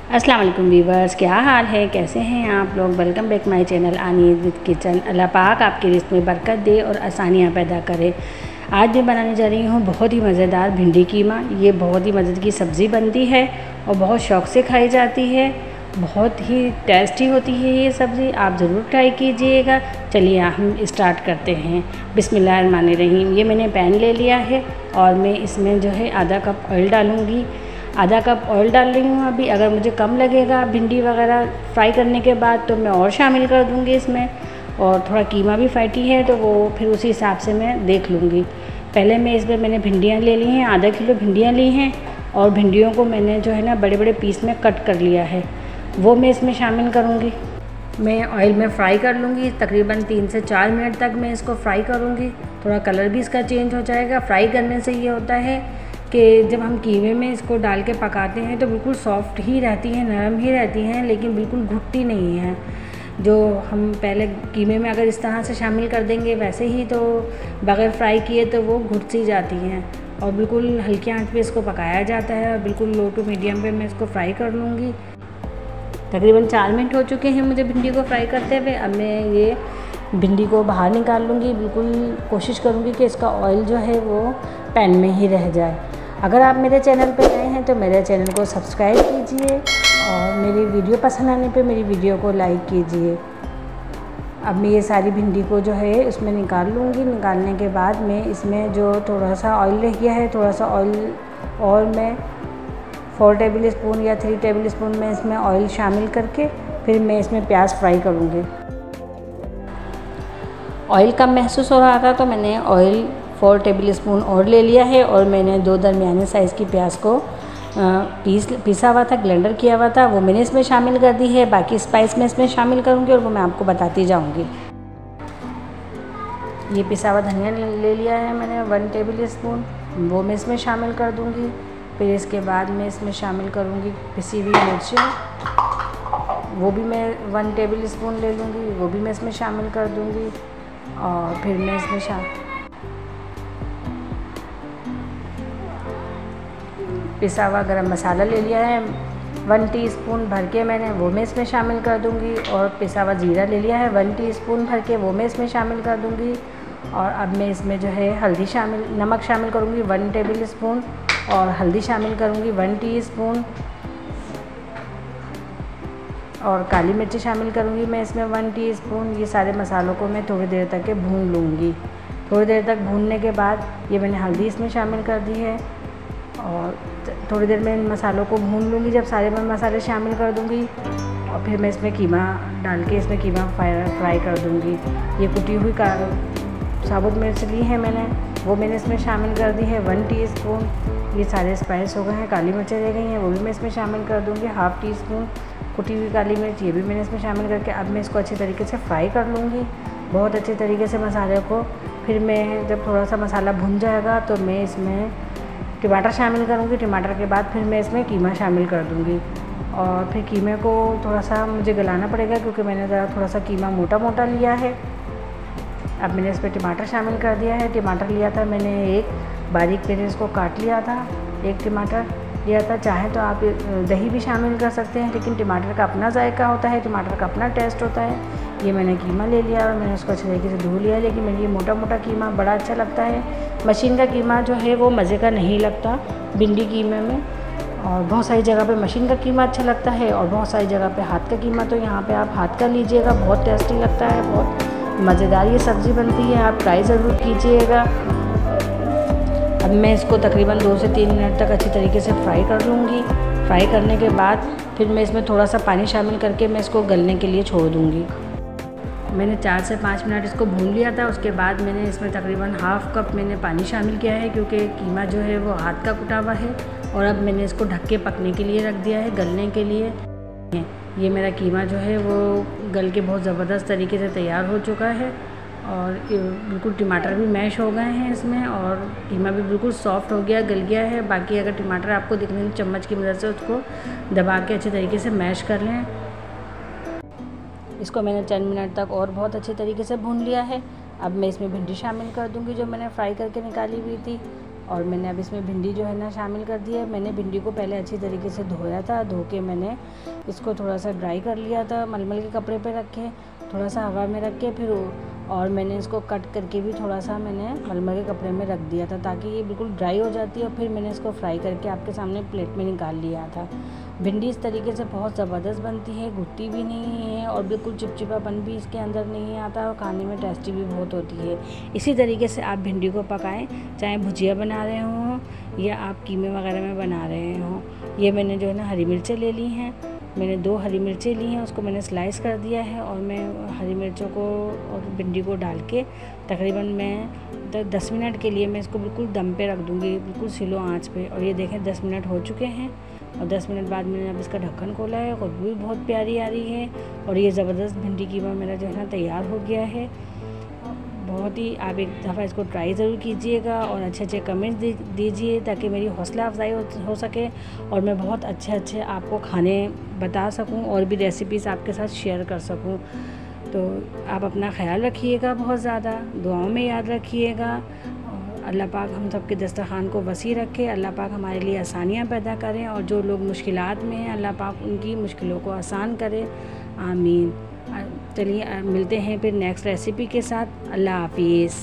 अस्सलाम वालेकुम वीवर्स, क्या हाल है, कैसे हैं आप लोग। वेलकम बैक माय चैनल आनी विद किचन। अल्लाह पाक आपके रिज़्क़ में बरकत दे और आसानियाँ पैदा करे। आज मैं बनाने जा रही हूँ बहुत ही मज़ेदार भिंडी कीमा। ये बहुत ही मज़े की सब्ज़ी बनती है और बहुत शौक़ से खाई जाती है। बहुत ही टेस्टी होती है ये सब्ज़ी, आप ज़रूर ट्राई कीजिएगा। चलिए हम स्टार्ट करते हैं। बिस्मिल्लाहिर्रहमानिर्रहीम। ये मैंने पैन ले लिया है और मैं इसमें जो है आधा कप ऑयल डालूँगी। आधा कप ऑयल डाल रही हूँ अभी। अगर मुझे कम लगेगा भिंडी वगैरह फ्राई करने के बाद तो मैं और शामिल कर दूँगी इसमें। और थोड़ा कीमा भी फैटी है तो वो फिर उसी हिसाब से मैं देख लूँगी। पहले मैं इसमें मैंने भिंडियाँ ले ली हैं, आधा किलो भिंडियाँ ली हैं और भिंडियों को मैंने जो है ना बड़े बड़े पीस में कट कर लिया है, वो मैं इसमें शामिल करूँगी। मैं ऑयल में फ्राई कर लूँगी, तकरीबन 3 से 4 मिनट तक मैं इसको फ्राई करूँगी। थोड़ा कलर भी इसका चेंज हो जाएगा। फ्राई करने से ये होता है कि जब हम कीमे में इसको डाल के पकाते हैं तो बिल्कुल सॉफ्ट ही रहती हैं, नरम ही रहती हैं, लेकिन बिल्कुल घुटती नहीं हैं। जो हम पहले कीमे में अगर इस तरह से शामिल कर देंगे वैसे ही तो बग़ैर फ्राई किए तो वो घुट सी जाती हैं। और बिल्कुल हल्की आंच पे इसको पकाया जाता है और बिल्कुल लो टू मीडियम पे मैं इसको फ्राई कर लूँगी। तकरीबन 4 मिनट हो चुके हैं मुझे भिंडी को फ्राई करते हुए। अब मैं ये भिंडी को बाहर निकाल लूँगी। बिल्कुल कोशिश करूँगी कि इसका ऑयल जो है वो पैन में ही रह जाए। अगर आप मेरे चैनल पर नए हैं तो मेरे चैनल को सब्सक्राइब कीजिए और मेरी वीडियो पसंद आने पे मेरी वीडियो को लाइक कीजिए। अब मैं ये सारी भिंडी को जो है उसमें निकाल लूँगी। निकालने के बाद मैं इसमें जो थोड़ा सा ऑयल रह गया है, थोड़ा सा ऑयल और मैं 4 टेबल स्पून या 3 टेबल स्पून में इसमें ऑयल शामिल करके फिर मैं इसमें प्याज फ्राई करूँगी। ऑयल कम महसूस हो रहा था तो मैंने ऑयल 4 टेबल स्पून और ले लिया है और मैंने 2 दरमियाने साइज़ की प्याज को पीसा हुआ था, ब्लेंडर किया हुआ था, वो मैंने इसमें शामिल कर दी है। बाकी स्पाइस मैं इसमें शामिल करूँगी और वो मैं आपको बताती जाऊँगी। ये पिसा हुआ धनिया ले लिया है मैंने 1 टेबल स्पून, वो मैं इसमें शामिल कर दूँगी। फिर इसके बाद मैं इसमें शामिल करूँगी पिसी हुई मिर्चें, वो भी मैं 1 टेबल स्पून ले लूँगी, वो भी मैं इसमें शामिल कर दूँगी। और फिर मैं इसमें पिसा हुआ गरम मसाला ले लिया है 1 टीस्पून भर के मैंने, वो मैं इसमें शामिल कर दूँगी। और पिसा हुआ जीरा ले लिया है 1 टीस्पून भर के, वो मैं इसमें शामिल कर दूँगी। और अब मैं इसमें जो है नमक शामिल करूँगी 1 टेबल स्पून और हल्दी शामिल करूँगी 1 टीस्पून और काली मिर्ची शामिल करूँगी मैं इसमें 1 टीस्पून। ये सारे मसालों को मैं थोड़ी देर तक भून लूँगी। थोड़ी देर तक भूनने के बाद ये मैंने हल्दी इसमें शामिल कर दी है और थोड़ी देर में इन मसालों को भून लूँगी। जब सारे मैं मसाले शामिल कर दूँगी और फिर मैं इसमें कीमा डाल के इसमें कीमा फ्राई कर दूँगी। ये कुटी हुई साबुत मिर्च ली है मैंने, वो मैंने इसमें शामिल कर दी है 1 टीस्पून। ये सारे स्पाइस हो गए हैं, काली मिर्चें रह गई हैं, वो भी मैं इसमें शामिल कर दूँगी। 1/2 टीस्पून कुटी हुई काली मिर्च, ये भी मैंने इसमें शामिल करके अब मैं इसको अच्छे तरीके से फ्राई कर लूँगी, बहुत अच्छे तरीके से मसाले को। फिर मैं जब थोड़ा सा मसाला भुन जाएगा तो मैं इसमें टमाटर शामिल करूँगी। टमाटर के बाद फिर मैं इसमें कीमा शामिल कर दूँगी और फिर कीमे को थोड़ा सा मुझे गलाना पड़ेगा क्योंकि मैंने ज़रा थोड़ा सा कीमा मोटा मोटा लिया है। अब मैंने इस पर टमाटर शामिल कर दिया है। टमाटर लिया था मैंने एक, बारीक मैंने इसको काट लिया था, 1 टमाटर लिया था। चाहे तो आप दही भी शामिल कर सकते हैं, लेकिन टमाटर का अपना जायका होता है, टमाटर का अपना टेस्ट होता है। ये मैंने कीमा ले लिया और मैंने उसको अच्छे तरीके से धो लिया, लेकिन मुझे ये मोटा मोटा कीमा बड़ा अच्छा लगता है। मशीन का कीमा जो है वो मज़े का नहीं लगता भिंडी कीमे में। और बहुत सारी जगह पे मशीन का कीमा अच्छा लगता है और बहुत सारी जगह पे हाथ का कीमा। तो यहाँ पे आप हाथ का लीजिएगा, बहुत टेस्टी लगता है, बहुत मज़ेदार ये सब्ज़ी बनती है। आप ट्राई ज़रूर कीजिएगा। अब मैं इसको तकरीबन 2 से 3 मिनट तक अच्छी तरीके से फ्राई कर लूँगी। फ्राई करने के बाद फिर मैं इसमें थोड़ा सा पानी शामिल करके मैं इसको गलने के लिए छोड़ दूँगी। मैंने 4 से 5 मिनट इसको भून लिया था। उसके बाद मैंने इसमें तकरीबन 1/2 कप मैंने पानी शामिल किया है क्योंकि कीमा जो है वो हाथ का कुटा हुआ है। और अब मैंने इसको ढक के पकने के लिए रख दिया है, गलने के लिए। ये मेरा कीमा जो है वो गल के बहुत ज़बरदस्त तरीके से तैयार हो चुका है और बिल्कुल टमाटर भी मैश हो गए हैं इसमें और कीमा भी बिल्कुल सॉफ्ट हो गया, गल गया है। बाकी अगर टमाटर आपको दिखने में चम्मच की मदद से उसको दबा के अच्छे तरीके से मैश कर लें। इसको मैंने 10 मिनट तक और बहुत अच्छे तरीके से भून लिया है। अब मैं इसमें भिंडी शामिल कर दूंगी जो मैंने फ्राई करके निकाली हुई थी। और मैंने अब इसमें भिंडी जो है ना शामिल कर दी है। मैंने भिंडी को पहले अच्छी तरीके से धोया था, धो के मैंने इसको थोड़ा सा ड्राई कर लिया था, मलमल के कपड़े पे रख के, थोड़ा सा हवा में रख के फिर और मैंने इसको कट करके भी थोड़ा सा मैंने मलमल के कपड़े में रख दिया था ताकि ये बिल्कुल ड्राई हो जाती है। और फिर मैंने इसको फ्राई करके आपके सामने प्लेट में निकाल लिया था। भिंडी इस तरीके से बहुत ज़बरदस्त बनती है, घुटती भी नहीं है और बिल्कुल चिपचिपापन भी इसके अंदर नहीं आता और खाने में टेस्टी भी बहुत होती है। इसी तरीके से आप भिंडी को पकाएं, चाहे भुजिया बना रहे हों या आप कीमे वगैरह में बना रहे हों। ये मैंने जो है ना हरी मिर्चें ले ली हैं, मैंने 2 हरी मिर्चें ली हैं, उसको मैंने स्लाइस कर दिया है और मैं हरी मिर्चों को और भिंडी को डाल के तकरीबन मैं 10 मिनट के लिए मैं इसको बिल्कुल दम पे रख दूँगी, बिल्कुल स्लो आंच पे। और ये देखें 10 मिनट हो चुके हैं और 10 मिनट बाद मैंने अब इसका ढक्कन खोला है। खुशबू भी बहुत प्यारी आ रही है और ये ज़बरदस्त भिंडी कीमा मेरा जो है ना तैयार हो गया है। बहुत ही आप एक दफ़ा इसको ट्राई ज़रूर कीजिएगा और अच्छे कमेंट्स दीजिए ताकि मेरी हौसला अफजाई हो सके और मैं बहुत अच्छे आपको खाने बता सकूं और भी रेसिपीज़ आपके साथ शेयर कर सकूं। तो आप अपना ख्याल रखिएगा, बहुत ज़्यादा दुआओं में याद रखिएगा। और अल्लाह पाक हम सब के दस्तरखान को वसी रखे, अल्लाह पाक हमारे लिए आसानियाँ पैदा करें और जो लोग मुश्किलात में हैं अल्लाह पाक उनकी मुश्किलों को आसान करे, आमीन। चलिए मिलते हैं फिर नेक्स्ट रेसिपी के साथ। अल्लाह हाफिज़।